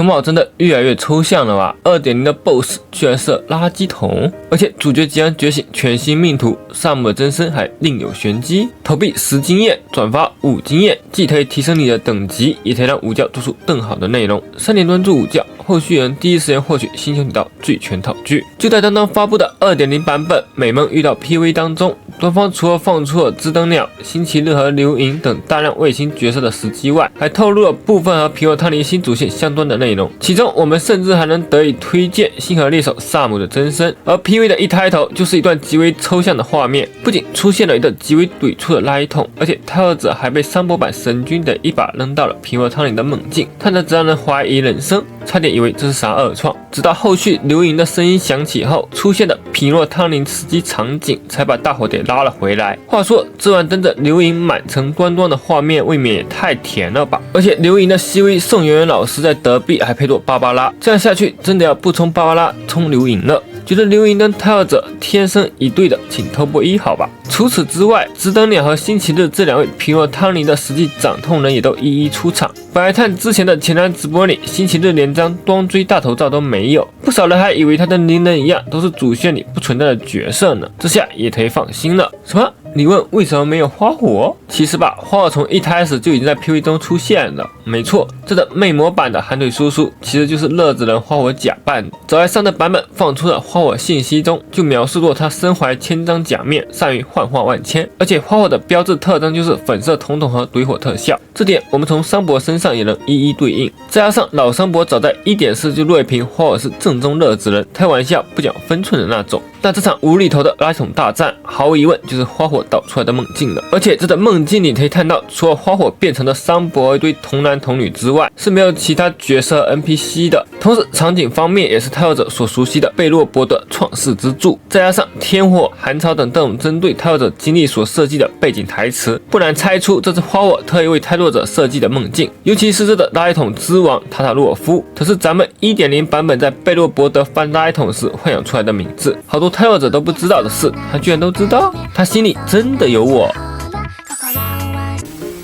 熊猫真的越来越抽象了吧 ？2.0 的 BOSS 居然是垃圾桶，而且主角即将觉醒全新命途，萨姆的真身还另有玄机。投币10经验，转发5经验，既可以提升你的等级，也可以让午觉做出更好的内容。3点专注午觉，后续人第一时间获取星球铁道最全套具。就在刚刚发布的 2.0 版本，美梦遇到 PV 当中，官方除了放出了知登鸟、星期日和流萤等大量卫星角色的时机外，还透露了部分和皮诺汤尼新主线相关的内容。其中，我们甚至还能得以推荐星河猎手萨姆的真身。而 PV 的一开头就是一段极为抽象的画面，不仅出现了一个极为怼促的垃圾桶，而且太后者还被桑博版神君的一把扔到了皮诺汤尼的猛镜，看着只让人怀疑人生，差点以为这是啥二创。直到后续流萤的声音响起后，出现的皮诺汤尼吃鸡场景，才把大伙给拉了回来。话说，这晚登着流萤满城光光的画面，未免也太甜了吧？而且流萤的 CV 宋媛媛老师在德币还配作芭芭拉，这样下去真的要不冲芭芭拉，冲流萤了。觉得流萤跟泰尔者天生一对的，请偷波1好吧。除此之外，知登鸟和星期日这2位皮诺汤尼的实际掌痛人也都一一出场。本来看之前的前瞻直播里，星期日连张端锥大头照都没有，不少人还以为他跟鸣人一样都是主线里不存在的角色呢，这下也可以放心了。什么？你问为什么没有花火？其实吧，花火从一开始就已经在 PV 中出现了。没错，这个魅魔版的寒腿叔叔其实就是乐子人花火假扮的。早在上的版本放出的花火信息中就描述过他身怀千张假面，善于幻化万千，而且花火的标志特征就是粉色统统和怼火特效，这点我们从桑博身上也能一一对应。再加上老桑博早在 1.4 就锐评花火是正宗乐子人，开玩笑不讲分寸的那种。那这场无厘头的垃圾桶大战，毫无疑问就是花火导出来的梦境了。而且这个梦境里可以看到，除了花火变成了桑博一堆童男童女之外，是没有其他角色 NPC 的。同时场景方面也是泰尔者所熟悉的贝洛伯的创世之柱，再加上天火、寒潮等各种针对泰尔者经历所设计的背景台词，不难猜出这是花火特意为泰尔者设计的梦境。尤其是这个垃圾桶之王塔塔洛夫，可是咱们 1.0 版本在贝洛伯德翻垃圾桶时幻想出来的名字，好多泰尔者都不知道的事，他居然都知道，他心里真的有我。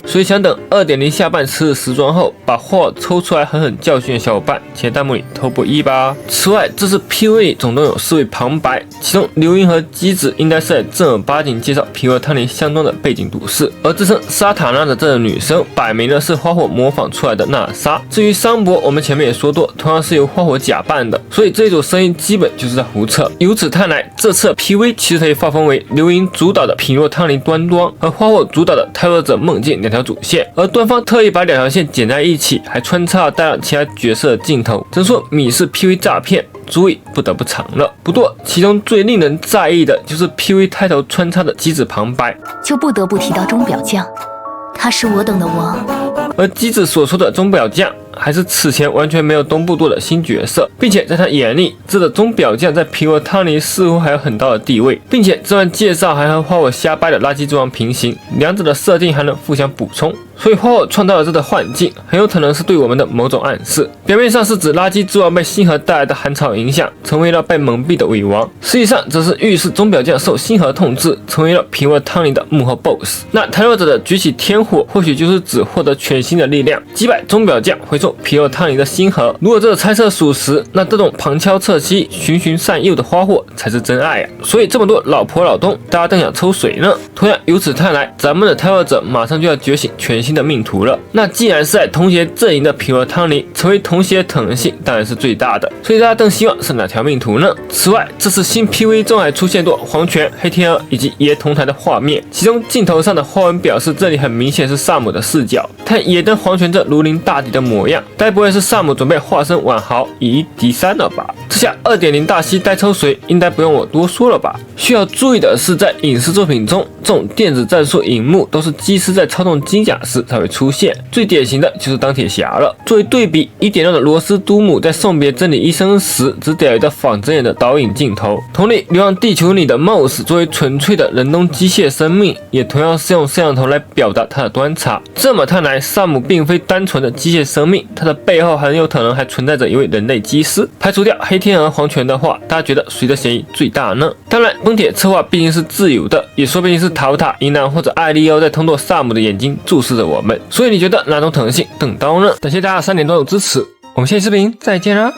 所以想等 2.0 下半吃了时装后，把货抽出来狠狠教训的小伙伴，请在弹幕里偷波1吧。此外，这次 PV 里总共有4位旁白，其中流萤和机子应该是在正儿八经介绍皮诺汤尼相关的背景故事，而自称沙塔娜的这个女生，摆明了是花火模仿出来的娜莎。至于桑博，我们前面也说过，同样是由花火假扮的，所以这一组声音基本就是在胡扯。由此看来，这次的 PV 其实可以划分为流萤主导的皮诺汤尼端端和花火主导的泰勒者梦境2条主线，而端方特意把2条线剪在一起，还穿插了大量其他角色的镜头，真说米是 PV 诈骗，足以不得不藏了。不过其中最令人在意的就是 PV 开头穿插的机子旁白，就不得不提到钟表匠，他是我等的王。而机子所说的钟表匠还是此前完全没有东部做的新角色，并且在他眼里，这个钟表匠在皮诺汤尼似乎还有很高的地位，并且这段介绍还和花火瞎掰的垃圾之王平行，两者的设定还能互相补充。所以花火创造了这个幻境，很有可能是对我们的某种暗示。表面上是指垃圾之王被星河带来的寒潮影响，成为了被蒙蔽的伪王，实际上则是预示钟表匠受星河统治，成为了皮诺汤尼的幕后 BOSS。那谈论者的举起天火，或许就是指获得全新的力量，击败钟表匠，回送皮诺汤尼的星河。如果这个猜测属实，那这种旁敲侧击、循循善诱的花火才是真爱啊！所以这么多老婆老公，大家都想抽谁呢？同样由此看来，咱们的谈论者马上就要觉醒全新的命途了。那既然是在同邪阵营的皮诺汤尼，成为同邪的可能性当然是最大的。所以大家更希望是哪条命途呢？此外，这次新 PV 中还出现过黄泉、黑天鹅以及爷同台的画面，其中镜头上的花纹表示这里很明显是萨姆的视角，看爷跟黄泉这如临大敌的模样，该不会是萨姆准备化身晚豪以一敌三了吧？这下 2.0 大西该抽谁，应该不用我多说了吧？需要注意的是，在影视作品中，这种电子战术荧幕都是机师在操纵机甲时才会出现，最典型的就是钢铁侠了。作为对比， 1.6 的罗斯都姆在送别真理医生时，只给了一个仿真人的导引镜头。同理，流浪地球里的 Moss 作为纯粹的人工机械生命，也同样是用摄像头来表达他的端茶。这么看来，萨姆并非单纯的机械生命，他的背后很有可能还存在着一位人类机师。排除掉黑天鹅、黄泉的话，大家觉得谁的嫌疑最大呢？当然，崩铁策划毕竟是自由的，也说不定是陶塔、银南或者艾利欧在通过萨姆的眼睛注视着我们。所以你觉得哪种可能性更高呢？感谢大家3点多的支持，我们下期视频再见啦！